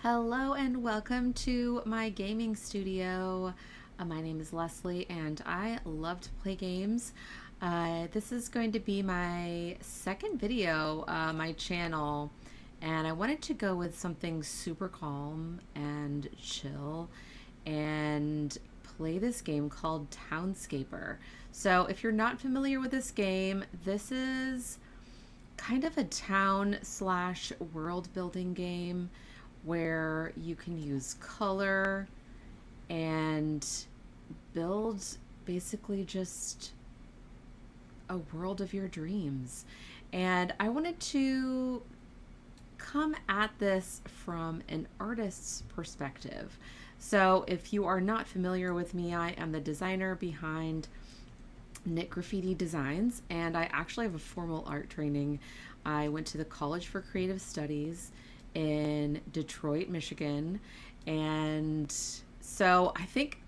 Hello and welcome to my gaming studio. My name is Lesley and I love to play games. This is going to be my second video on my channel, and I wanted to go with something super calm and chill and play this game called Townscaper. So if you're not familiar with this game, this is kind of a town slash world building game where you can use color and build basically just a world of your dreams. And I wanted to come at this from an artist's perspective. So if you are not familiar with me, I am the designer behind Knit Graffiti Designs, and I actually have a formal art training. I went to the College for Creative Studies in Detroit, Michigan, and so I think,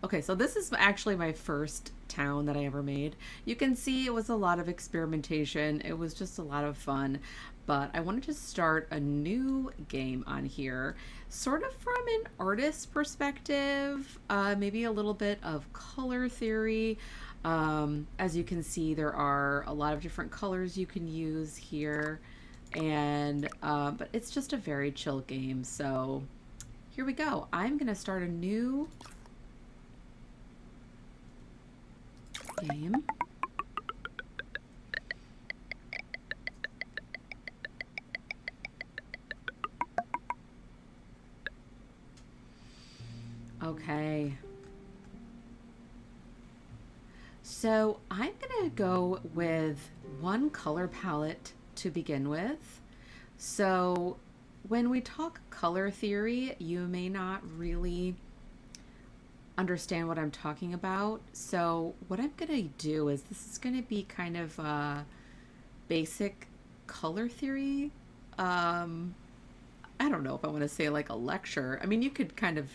okay, so this is actually my first town that I ever made. You can see it was a lot of experimentation. It was just a lot of fun, but I wanted to start a new game on here, sort of from an artist's perspective, maybe a little bit of color theory. As you can see, there are a lot of different colors you can use here, and but it's just a very chill game. So here we go. I'm gonna start a new game. Okay. So I'm gonna go with one color palette to begin with. So when we talk color theory, you may not really understand what I'm talking about. So what I'm gonna do is, this is gonna be kind of a basic color theory. I don't know if I want to say like a lecture. I mean, you could kind of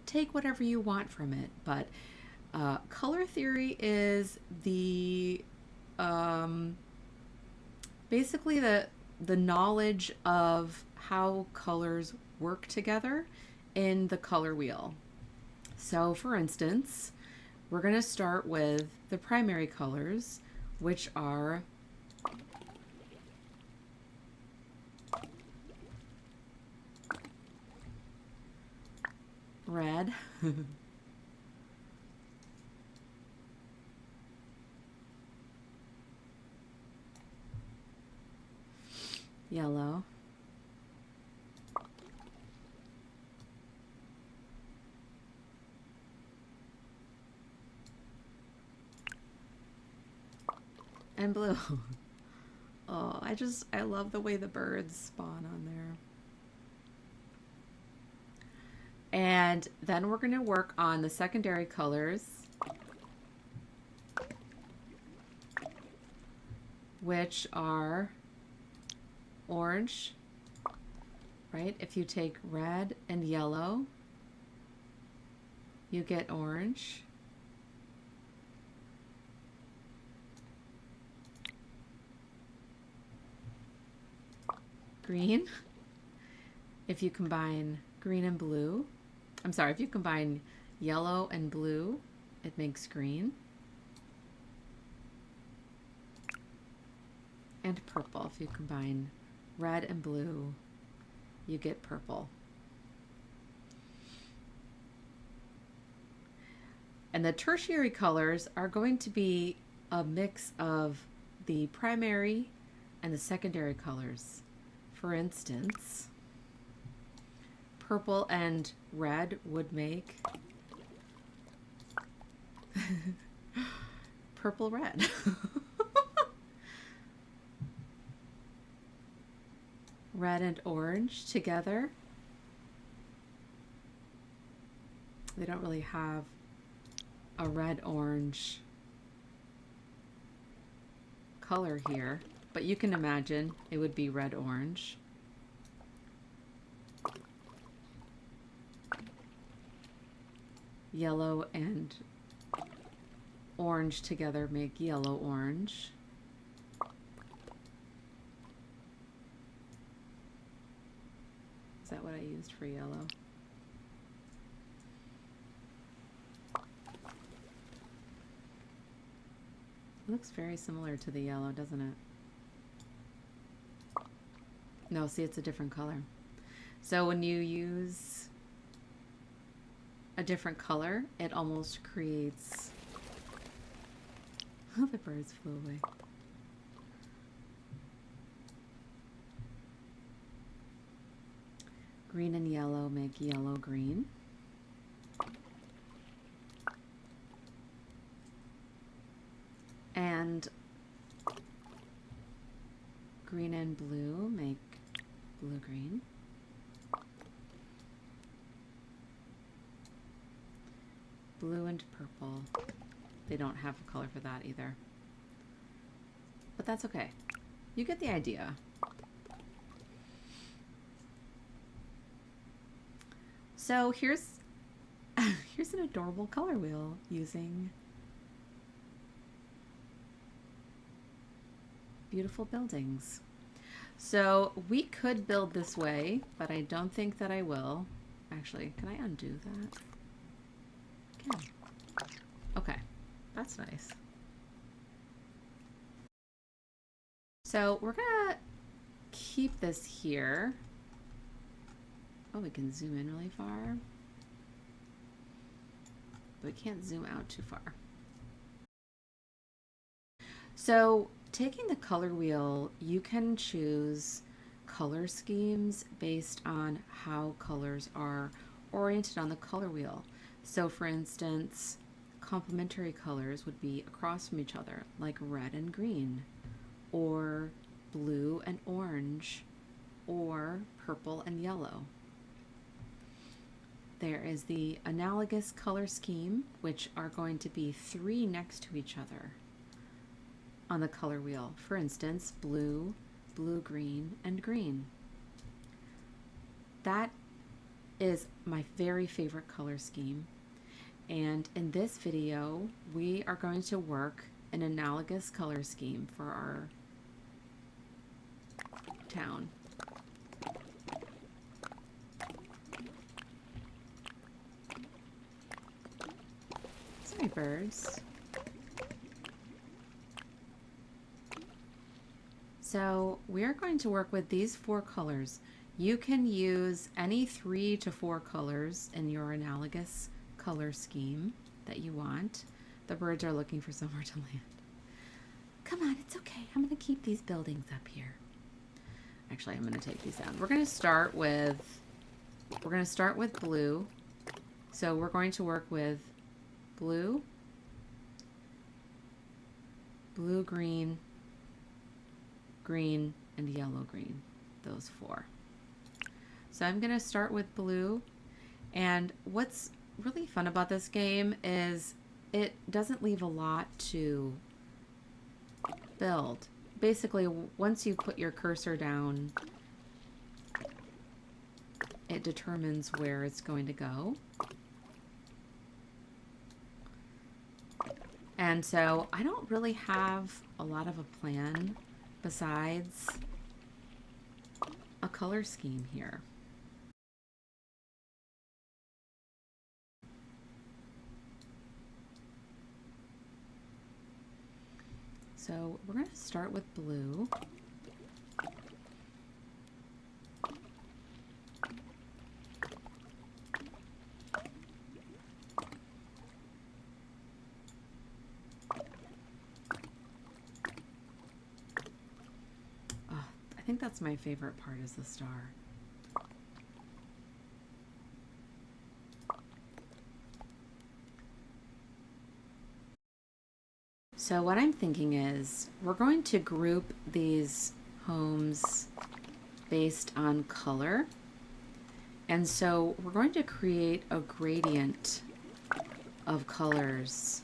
take whatever you want from it, but color theory is the basically the knowledge of how colors work together in the color wheel. So for instance, we're going to start with the primary colors, which are red, yellow, and blue. Oh, I love the way the birds spawn on there. And then we're going to work on the secondary colors, which are orange, right? If you take red and yellow, you get orange. Green, if you combine green and blue, I'm sorry, if you combine yellow and blue, it makes green. And purple, if you combine red and blue, you get purple. And the tertiary colors are going to be a mix of the primary and the secondary colors. For instance, purple and red would make purple red. Red and orange together, they don't really have a red orange color here, but you can imagine it would be red orange. Yellow and orange together make yellow orange. Is that what I used for yellow? It looks very similar to the yellow, doesn't it? No, see, it's a different color. So when you use a different color, it almost creates... Oh, the birds flew away. Green and yellow make yellow green. And green and blue make blue-green. Blue and purple. They don't have a color for that either. But that's okay. You get the idea. So here's here's an adorable color wheel using beautiful buildings. So we could build this way, but I don't think that I will. Actually, can I undo that? Can. Okay, that's nice. So we're gonna keep this here. Oh, we can zoom in really far. But we can't zoom out too far. So taking the color wheel, you can choose color schemes based on how colors are oriented on the color wheel. So for instance, complementary colors would be across from each other, like red and green, or blue and orange, or purple and yellow. There is the analogous color scheme, which are going to be 3 next to each other on the color wheel. For instance, blue, blue-green, and green. That is my very favorite color scheme. And in this video, we are going to work an analogous color scheme for our town. Sorry, birds. So we're going to work with these 4 colors. You can use any 3 to 4 colors in your analogous color scheme that you want. The birds are looking for somewhere to land. Come on, it's okay. I'm going to keep these buildings up here. Actually, I'm going to take these down. We're going to start with blue. So we're going to work with blue, blue, green, green, and yellow green, those 4. So I'm going to start with blue, and what's really fun about this game is it doesn't leave a lot to build. Basically, once you put your cursor down, it determines where it's going to go. And so I don't really have a lot of a plan besides a color scheme here. So we're going to start with blue. I think that's my favorite part, is the star. So what I'm thinking is we're going to group these homes based on color. And so we're going to create a gradient of colors.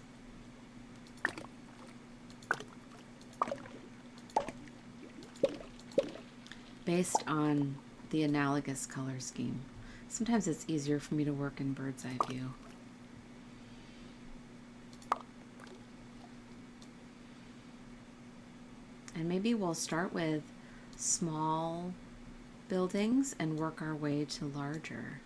Based on the analogous color scheme. Sometimes it's easier for me to work in bird's eye view. And maybe we'll start with small buildings and work our way to larger.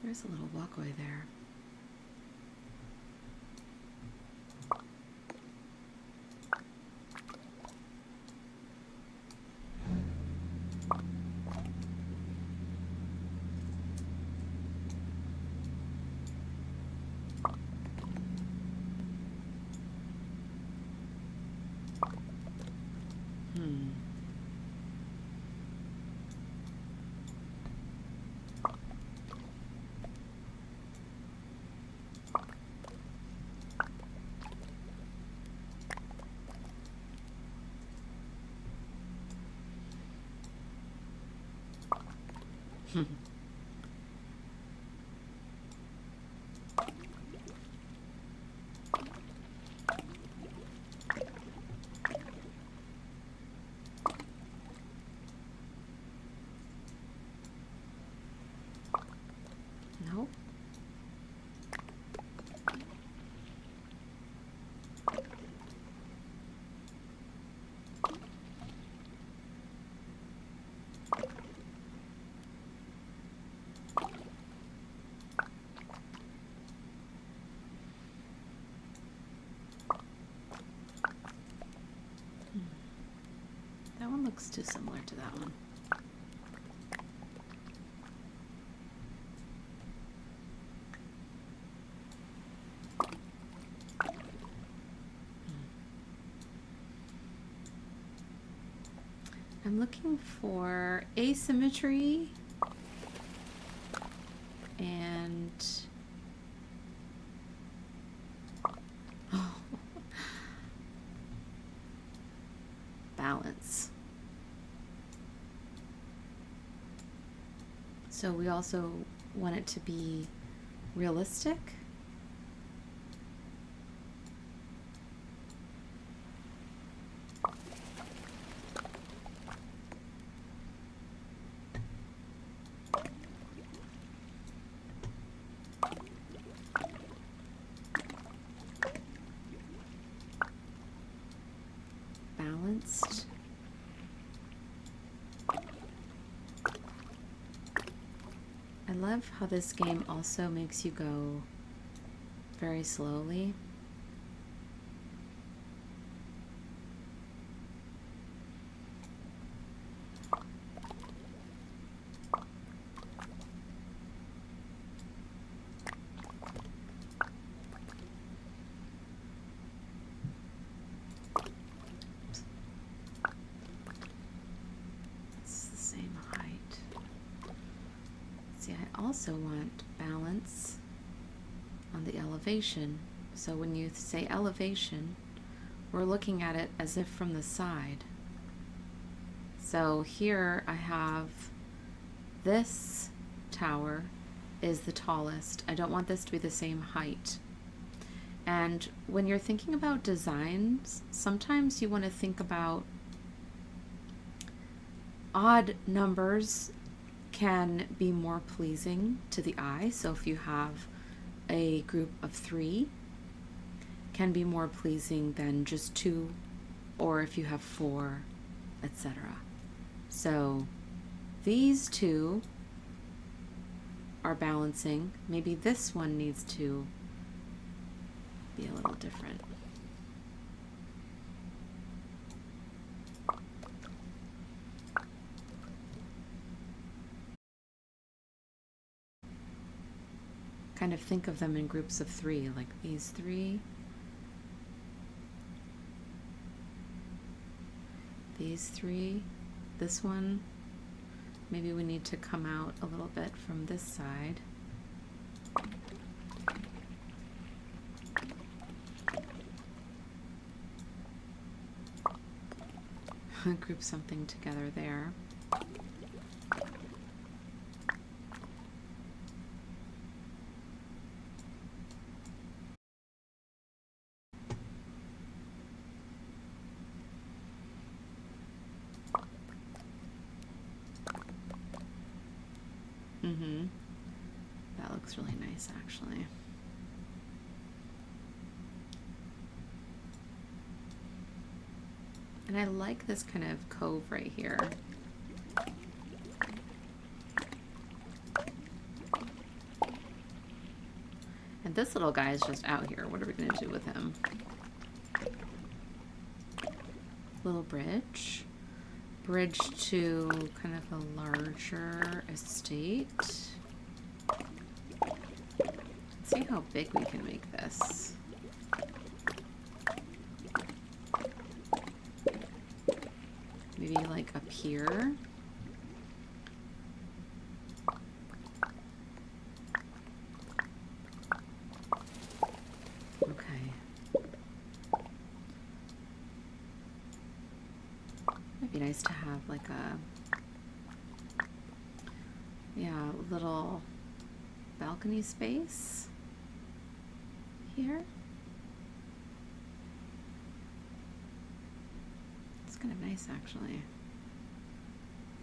There's a little walkway there. Nope. That one looks too similar to that one. I'm looking for asymmetry and balance. So we also want it to be realistic. Balanced. I love how this game also makes you go very slowly. It's the same height. See, I also want balance on the elevation. So when you say elevation, we're looking at it as if from the side. So here I have this tower is the tallest. I don't want this to be the same height. And when you're thinking about designs, sometimes you want to think about odd numbers can be more pleasing to the eye. So if you have a group of 3, can be more pleasing than just 2, or if you have 4, etc. So these 2 are balancing. Maybe this one needs to be a little different. Kind of think of them in groups of 3, like these 3, these 3, this one. Maybe we need to come out a little bit from this side. Group something together there. Mm-hmm. That looks really nice, actually. And I like this kind of cove right here. And this little guy is just out here. What are we going to do with him? Little bridge. Bridge to kind of a larger estate. Let's see how big we can make this. Maybe like up here. Be nice to have like a little balcony space here. It's kind of nice actually.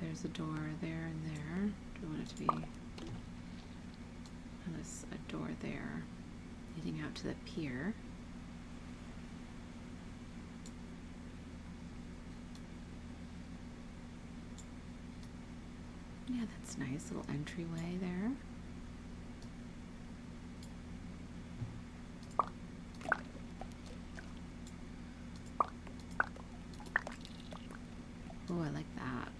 There's a door there and there. Do we want it to be there's a door there leading out to the pier. Yeah, that's nice. Little entryway there. Oh, I like that.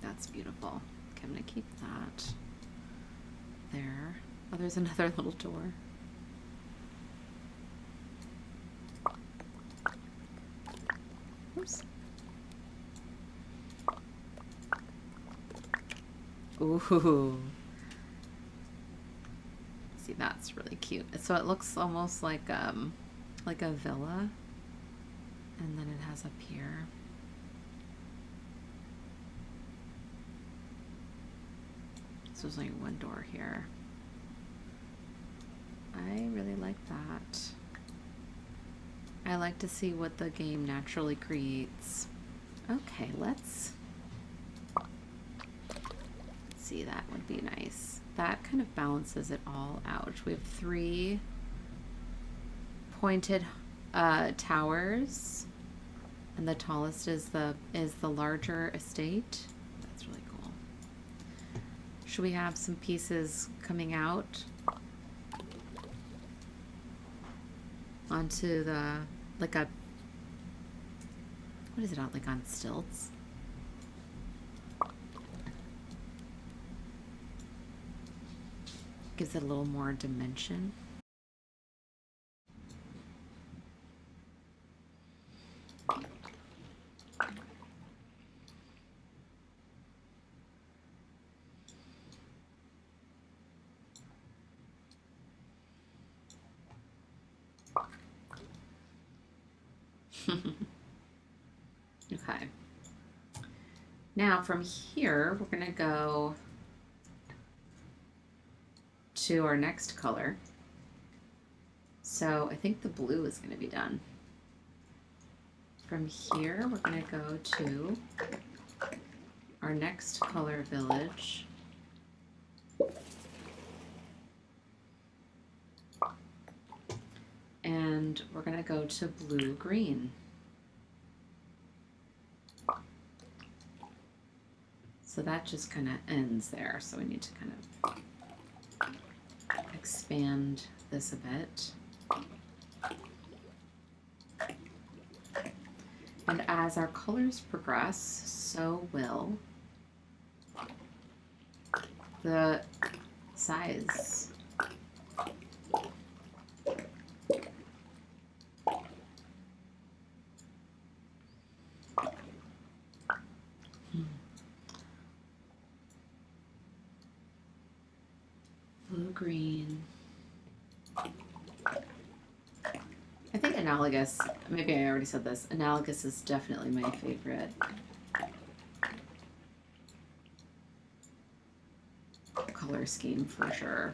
That's beautiful. Okay, I'm gonna keep that there. Oh, there's another little door. Oops. Ooh. See, that's really cute. So it looks almost like a villa, and then it has a pier. So there's only one door here. I really like that. I like to see what the game naturally creates. Okay, let's see. That would be nice. That kind of balances it all out. We have 3 pointed towers, and the tallest is the larger estate. That's really cool. Should we have some pieces coming out onto the like a what is it on like on stilts? Gives it a little more dimension. Okay. Now from here, we're gonna go to our next color. So I think the blue is gonna be done. From here, we're gonna go to our next color village. And we're gonna go to blue-green. So that just kind of ends there. So we need to kind of expand this a bit. And as our colors progress, so will the size. Blue-green. I think Analogous, maybe I already said this, Analogous is definitely my favorite color scheme for sure.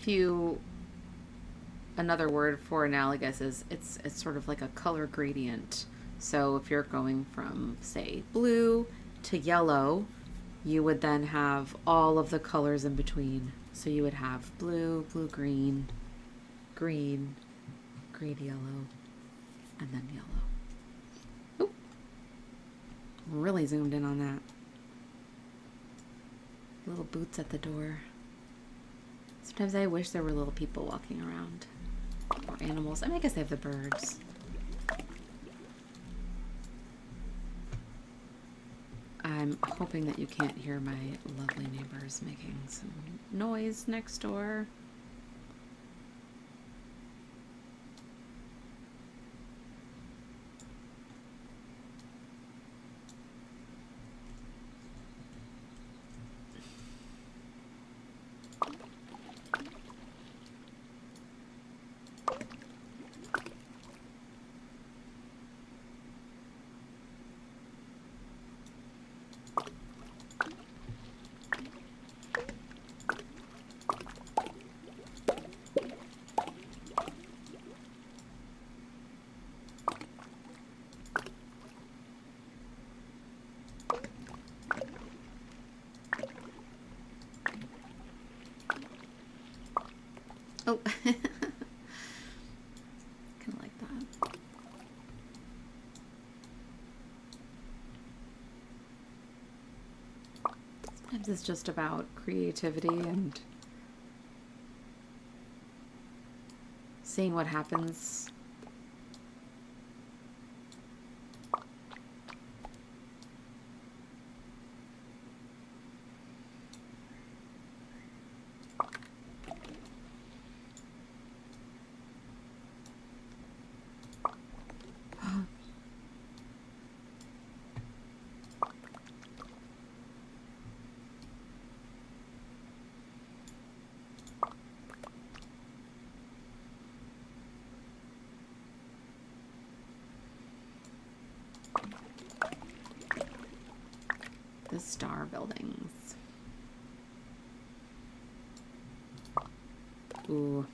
If you, another word for analogous is it's sort of like a color gradient. So if you're going from, say, blue to yellow, you would then have all of the colors in between. So you would have blue, blue-green, green, green yellow, and then yellow. Oop. Really zoomed in on that. Little boots at the door. Sometimes I wish there were little people walking around. Or animals. I mean, I guess they have the birds. I'm hoping that you can't hear my lovely neighbors making some noise next door. Oh, kind of like that. Sometimes it's just about creativity and seeing what happens. The star buildings. Ooh.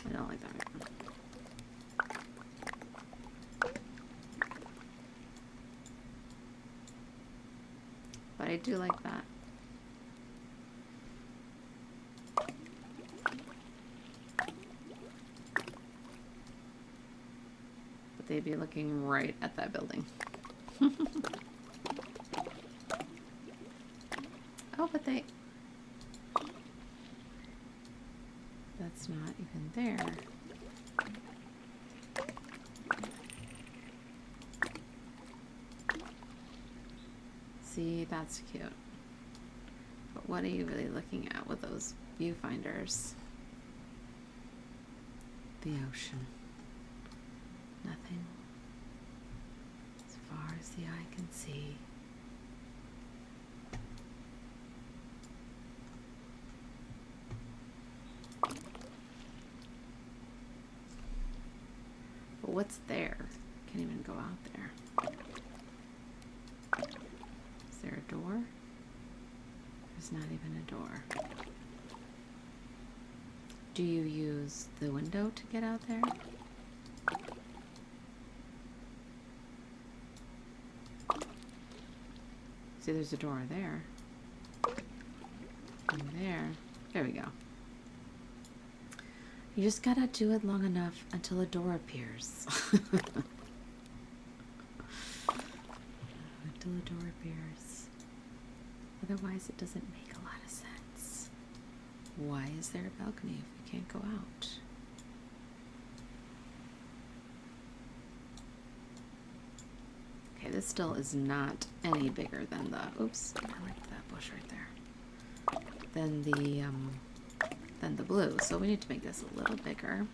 I don't like that. But I do like that. But they'd be looking right at that building. Oh, but they... That's not even there. See, that's cute. But what are you really looking at with those viewfinders? The ocean. Nothing. As far as the eye can see. But what's there? Can't even go out there. Is there a door? There's not even a door. Do you use the window to get out there? See, there's a door there. And there. There we go. You just gotta do it long enough until a door appears. Until a door appears. Otherwise, it doesn't make a lot of sense. Why is there a balcony if we can't go out? Okay, this still is not any bigger than the, oops, I like that bush right there. Than the blue. So we need to make this a little bigger.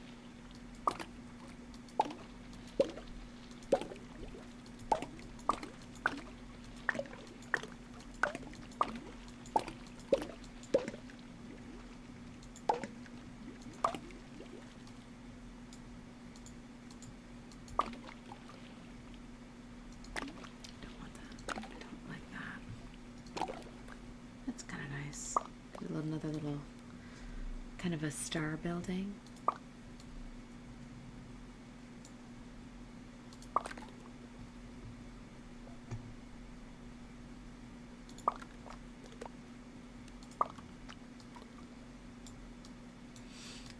another little kind of a star building.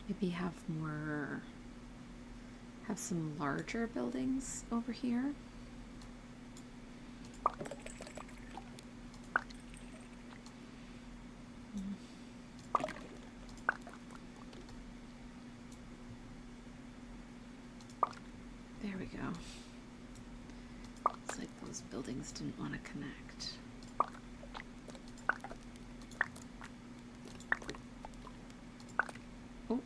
Maybe have some larger buildings over here. There we go. It's like those buildings didn't want to connect. Oh.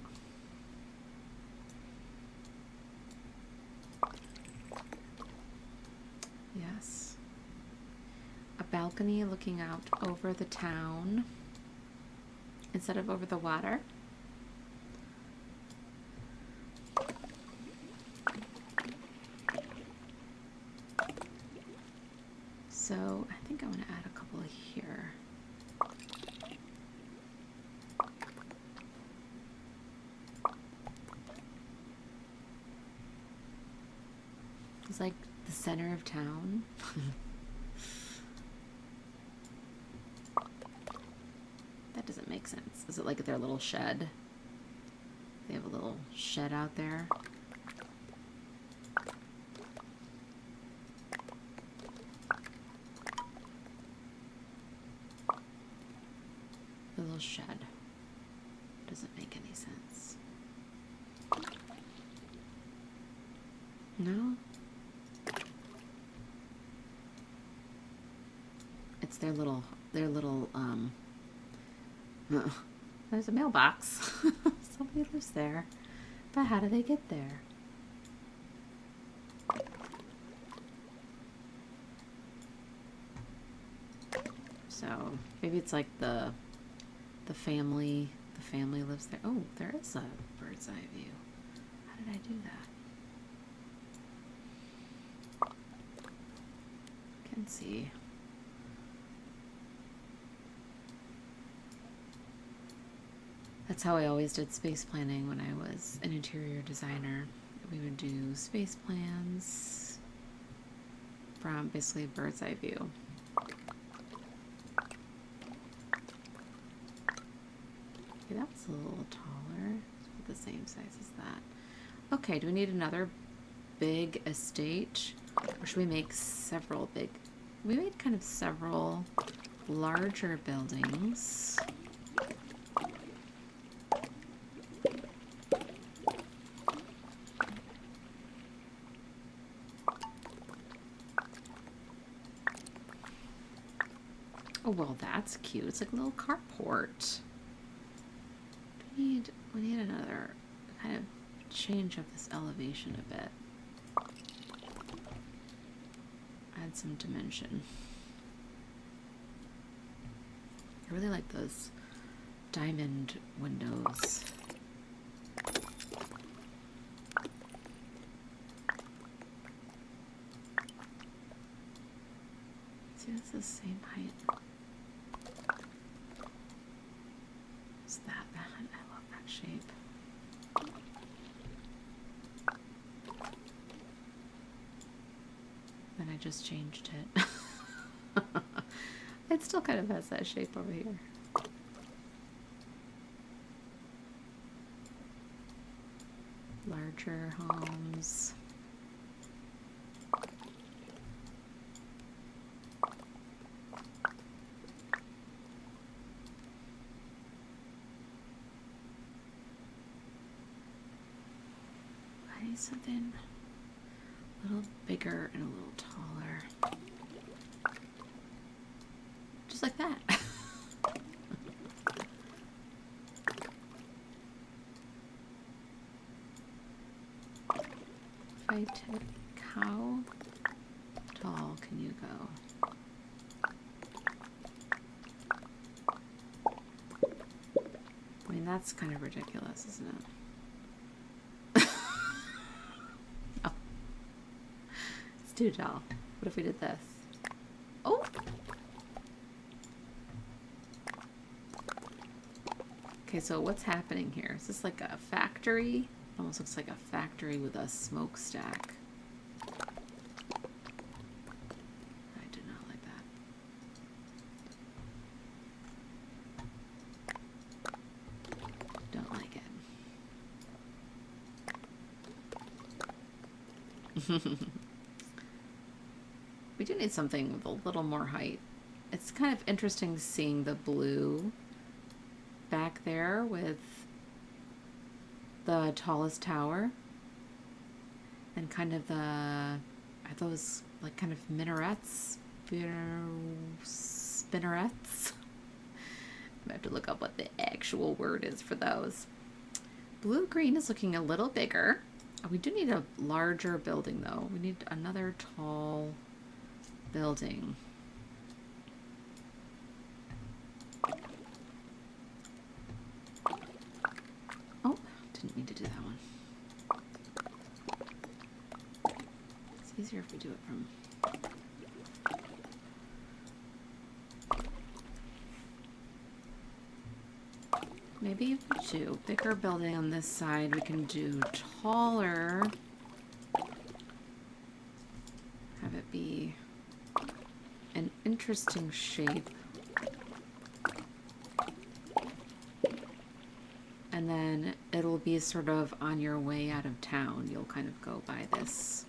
Yes. A balcony looking out over the town instead of over the water. So I think I want to add a couple here. It's like the center of town. That doesn't make sense. Is it like their little shed? They have a little shed out there. A little shed. Doesn't make any sense. No? It's their little there's a mailbox. Somebody lives there. But how do they get there? So maybe it's like the family lives there. Oh, there is a bird's eye view. How did I do that? Can see. That's how I always did space planning when I was an interior designer. We would do space plans from basically a bird's eye view. Okay, that's a little taller. It's the same size as that. Okay, do we need another big estate? Or should we make several big? We made kind of several larger buildings. Oh, well, that's cute. It's like a little carport. We need another kind of change up this elevation a bit. Add some dimension. I really like those diamond windows. See, that's the same height. What's that? I love that shape. Then I just changed it. It still kind of has that shape over here. Larger homes. I need something a little bigger and a little taller. Just like that. If I take, how tall can you go? I mean, that's kind of ridiculous, isn't it? Oh. It's too tall. What if we did this? Oh! Okay, so what's happening here? Is this like a factory? It almost looks like a factory with a smokestack. I do not like that. Don't like it. We do need something with a little more height. It's kind of interesting seeing the blue back there with the tallest tower and kind of the, are those like kind of minarets? Spinnerets? I have to look up what the actual word is for those. Blue-green is looking a little bigger. We do need a larger building though. We need another tall building. Oh, didn't mean to do that one. It's easier if we do it from... Maybe if we do bigger building on this side, we can do taller. Have it be an interesting shape. And then it'll be sort of on your way out of town. You'll kind of go by this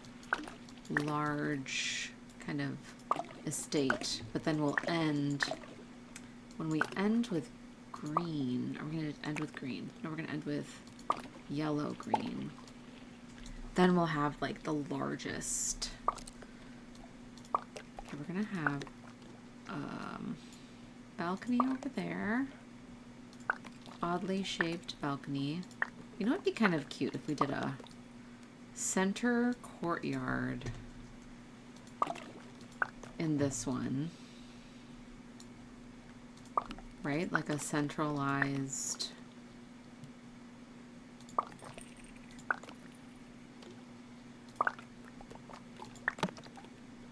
large kind of estate, but then we'll end, when we end with green, are we going to end with green? No, we're going to end with yellow-green. Then we'll have like the largest. Okay, we're going to have balcony over there. Oddly shaped balcony. You know, it'd be kind of cute if we did a center courtyard in this one. Right? Like a centralized...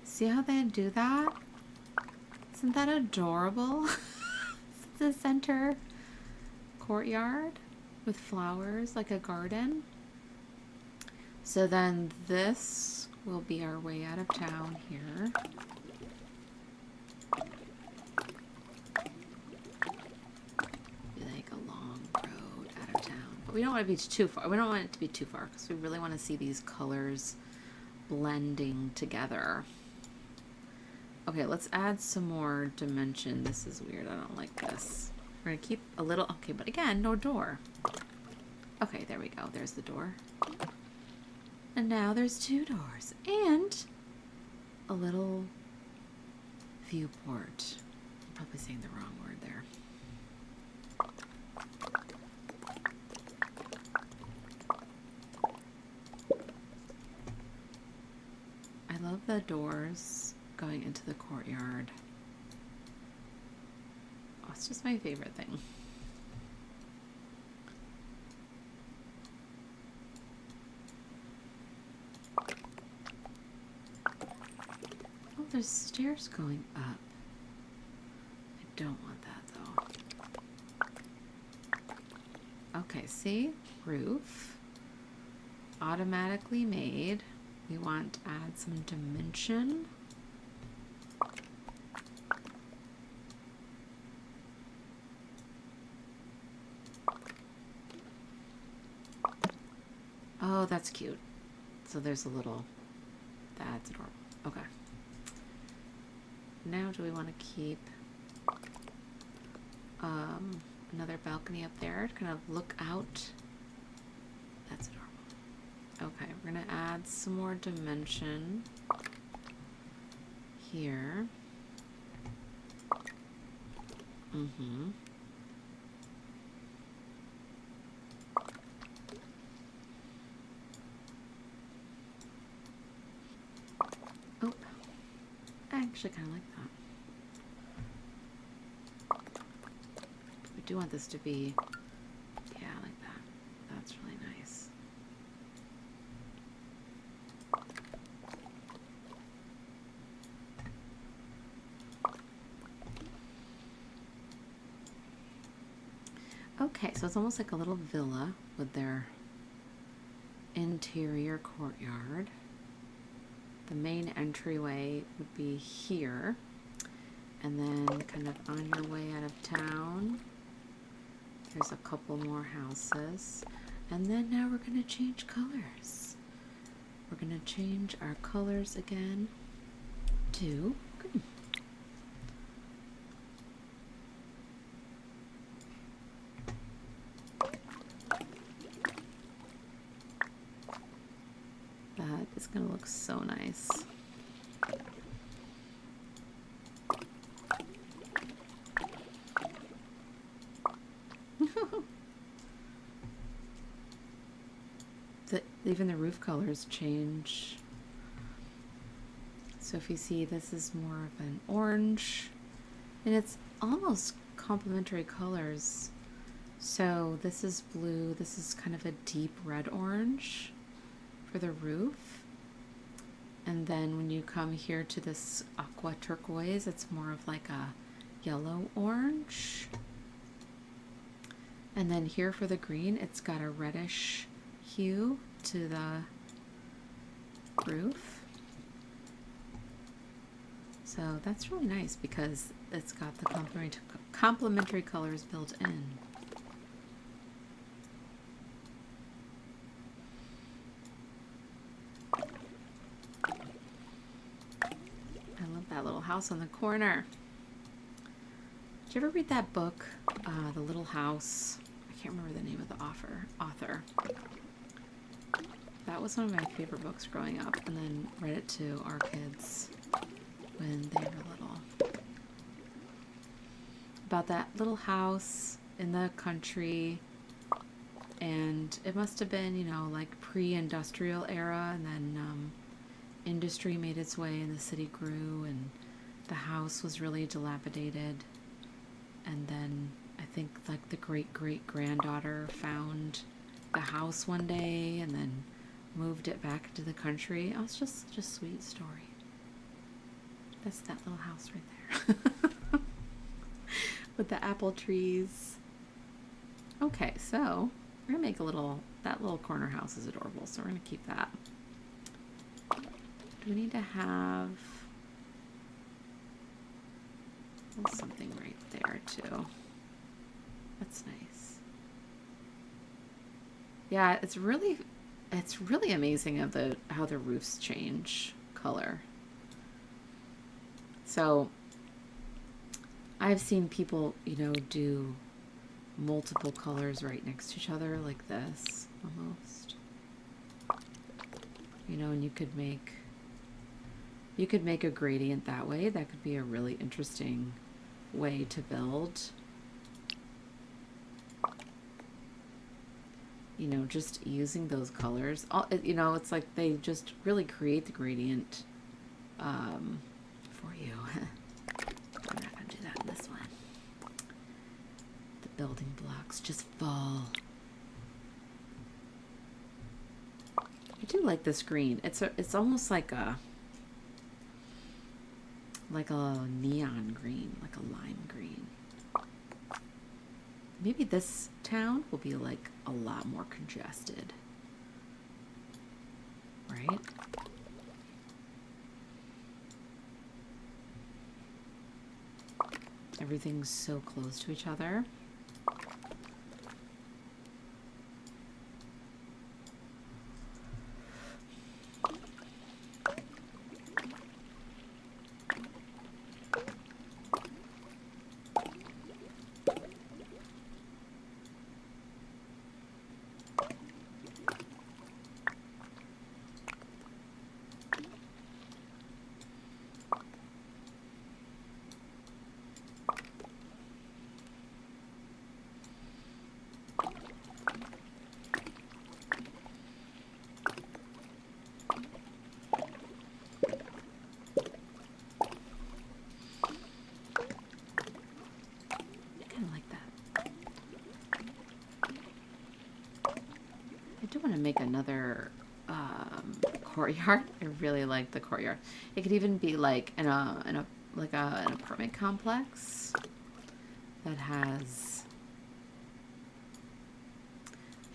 See how they do that? Isn't that adorable? It's the center courtyard with flowers, like a garden. So then this will be our way out of town here. Be like a long road out of town. But we don't want to be too far. We don't want it to be too far because we really want to see these colors blending together. Okay, let's add some more dimension. This is weird. I don't like this. We're going to keep a little... Okay, but again, no door. Okay, there we go. There's the door. And now there's two doors. And a little viewport. I'm probably saying the wrong word there. I love the doors going into the courtyard. Oh, it's just my favorite thing. Oh, there's stairs going up. I don't want that though. Okay, see? Roof. Automatically made. We want to add some dimension. Oh, that's cute. So there's a little, that's adorable. Okay. Now do we want to keep another balcony up there to kind of look out? That's adorable. Okay, we're going to add some more dimension here. Mm-hmm. Oh, I actually kind of like that. We do want this to be, yeah, like that. That's really nice. Okay, so it's almost like a little villa with their interior courtyard. The main entryway would be here, and then kind of on your way out of town, there's a couple more houses, and then now we're going to change colors. We're going to change our colors again to green. That is going to look so nice. Even the roof colors change. So if you see, this is more of an orange, and it's almost complementary colors. So this is blue, this is kind of a deep red orange for the roof. And then when you come here to this aqua turquoise, it's more of like a yellow orange. And then here for the green, it's got a reddish hue to the roof. So that's really nice because it's got the complementary colors built in. I love that little house on the corner. Did you ever read that book, The Little House? I can't remember the name of the author. That was one of my favorite books growing up, and then read it to our kids when they were little. About that little house in the country, and it must have been, you know, like pre-industrial era, and then industry made its way and the city grew, and the house was really dilapidated. And then I think like the great-great-granddaughter found the house one day and then moved it back to the country. Oh, it's just such a sweet story. That's that little house right there. With the apple trees. Okay, so we're gonna make that little corner house is adorable, so we're gonna keep that. Do we need to have something right there too? That's nice. Yeah, it's really amazing how the roofs change color. So I've seen people, you know, do multiple colors right next to each other like this almost. You know, and you could make a gradient that way. That could be a really interesting way to build. You know, just using those colors. You know, it's like they just really create the gradient for you. I'm not going to do that in this one. The building blocks just fall. I do like this green. It's almost like a neon green, like a lime green. Maybe this town will be like a lot more congested, right? Everything's so close to each other. Want to make another courtyard. I really like the courtyard. It could even be like an apartment complex that has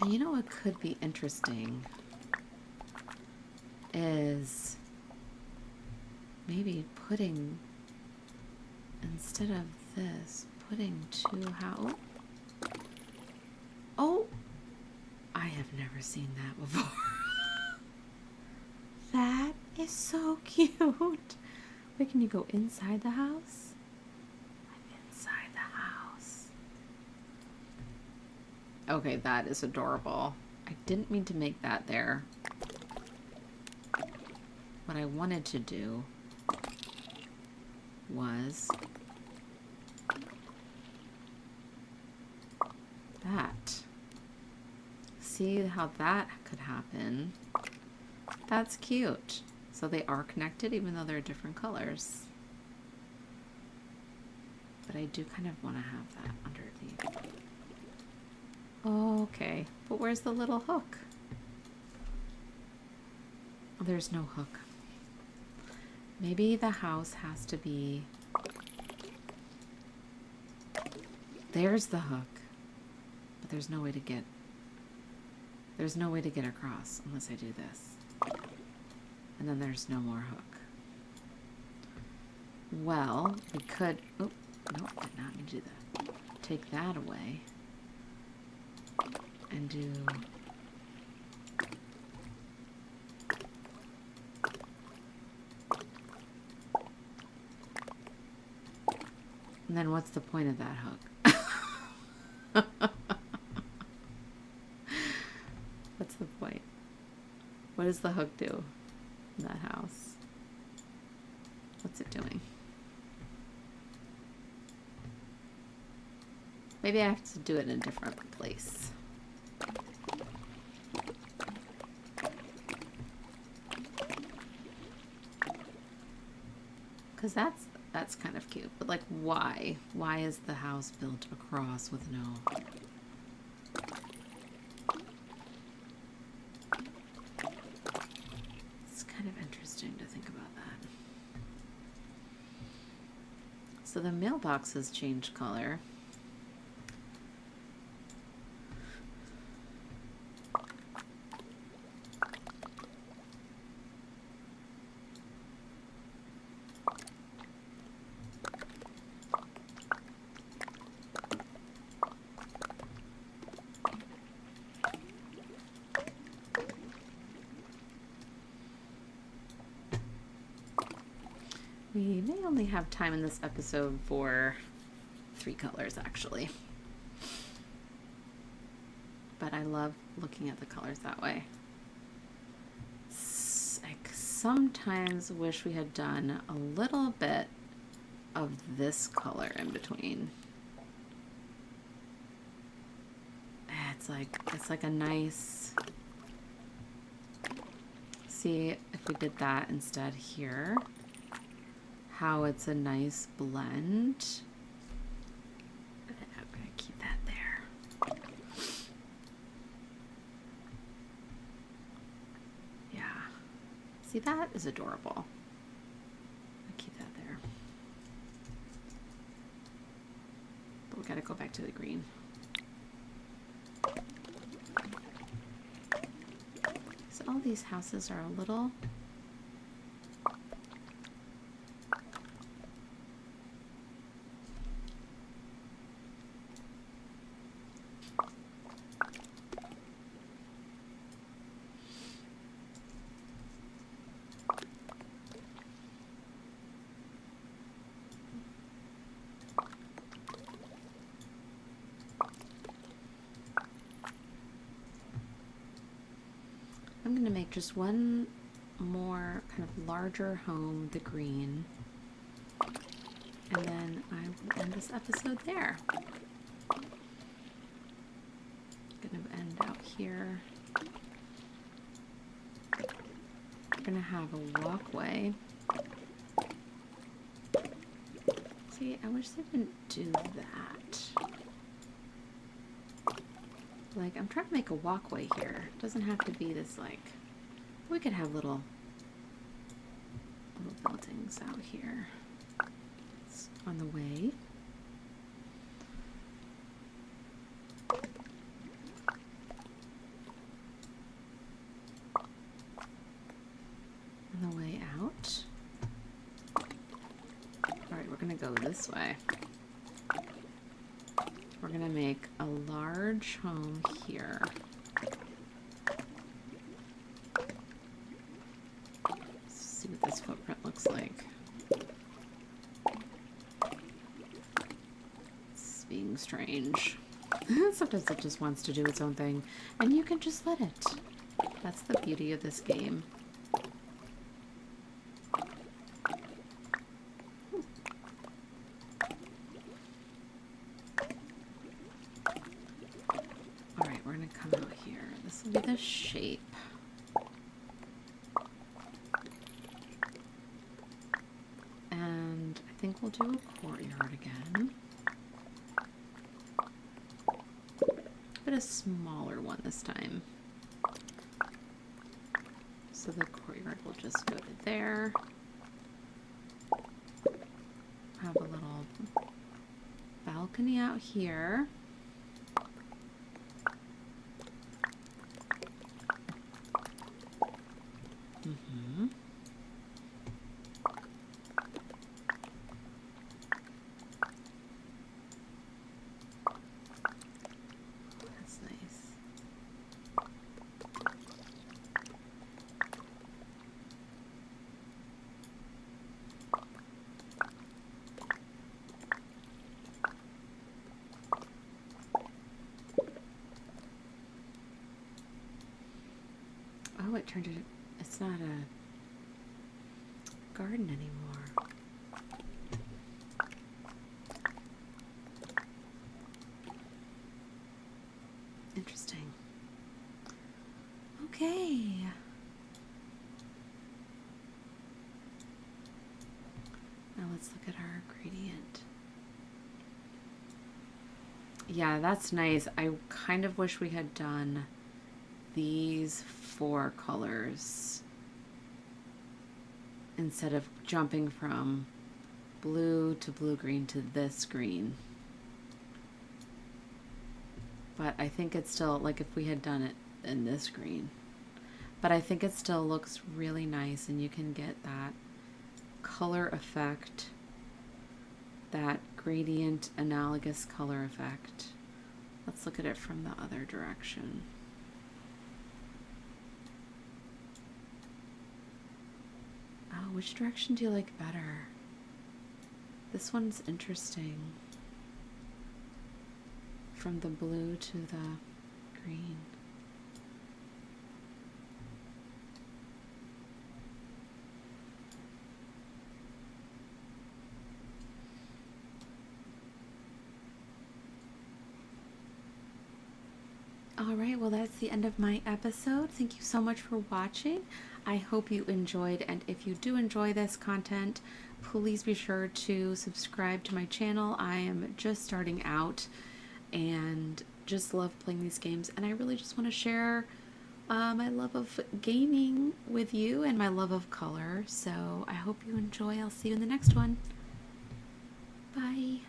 And you know what could be interesting is maybe putting, instead of this, putting two how. Oh, I have never seen that before. That is so cute. Wait, can you go inside the house? I'm inside the house. Okay, that is adorable. I didn't mean to make that there. What I wanted to do was that. See how that could happen? That's cute. So they are connected even though they're different colors. But I do kind of want to have that underneath. Okay, but where's the little hook? Oh, there's no hook. Maybe the house has to be... There's the hook. But there's no way to get... There's no way to get across unless I do this. And then there's no more hook. Well, we could... Oh, no, did not mean to do that. Take that away. And do... And then what's the point of that hook? What's the point? What does the hook do in that house? What's it doing? Maybe I have to do it in a different place. Because that's kind of cute. But like, why? Why is the house built across with no... It's kind of interesting to think about that. So the mailbox has changed color. We may only have time in this episode for 3 colors, actually. But I love looking at the colors that way. I sometimes wish we had done a little bit of this color in between. It's like a nice... See if we did that instead here. How it's a nice blend. I'm going to keep that there. Yeah. See, that is adorable. I'll keep that there. But we got to go back to the green. So all these houses are a little... I'm going to make just one more kind of larger home, the green, and then I will end this episode there. I'm going to end out here. We're going to have a walkway. See, I wish they didn't do that. Like, I'm trying to make a walkway here. It doesn't have to be this, like, we could have little buildings out here. It's on the way. we're gonna go this way. We're gonna make a large home here. Let's see what this footprint looks like. It's being strange. Sometimes it just wants to do its own thing, and you can just let it. That's the beauty of this game. Alright, we're going to come out here. This will be the shape. And I think we'll do a courtyard again. But a smaller one this time. So the courtyard will just go to there. Have a little balcony out here. That's nice. Oh, it turned it. It's not a garden anymore. Interesting. Okay. Now let's look at our gradient. Yeah, that's nice. I kind of wish we had done these 4 colors instead of jumping from blue to blue-green to this green. But I think it's still, like if we had done it in this green. But I think it still looks really nice, and you can get that color effect, that gradient analogous color effect. Let's look at it from the other direction. Oh, which direction do you like better? This one's interesting. From the blue to the green. All right, well, that's the end of my episode. Thank you so much for watching. I hope you enjoyed, and if you do enjoy this content, please be sure to subscribe to my channel. I am just starting out and just love playing these games, and I really just want to share my love of gaming with you and my love of color. So I hope you enjoy. I'll see you in the next one. Bye.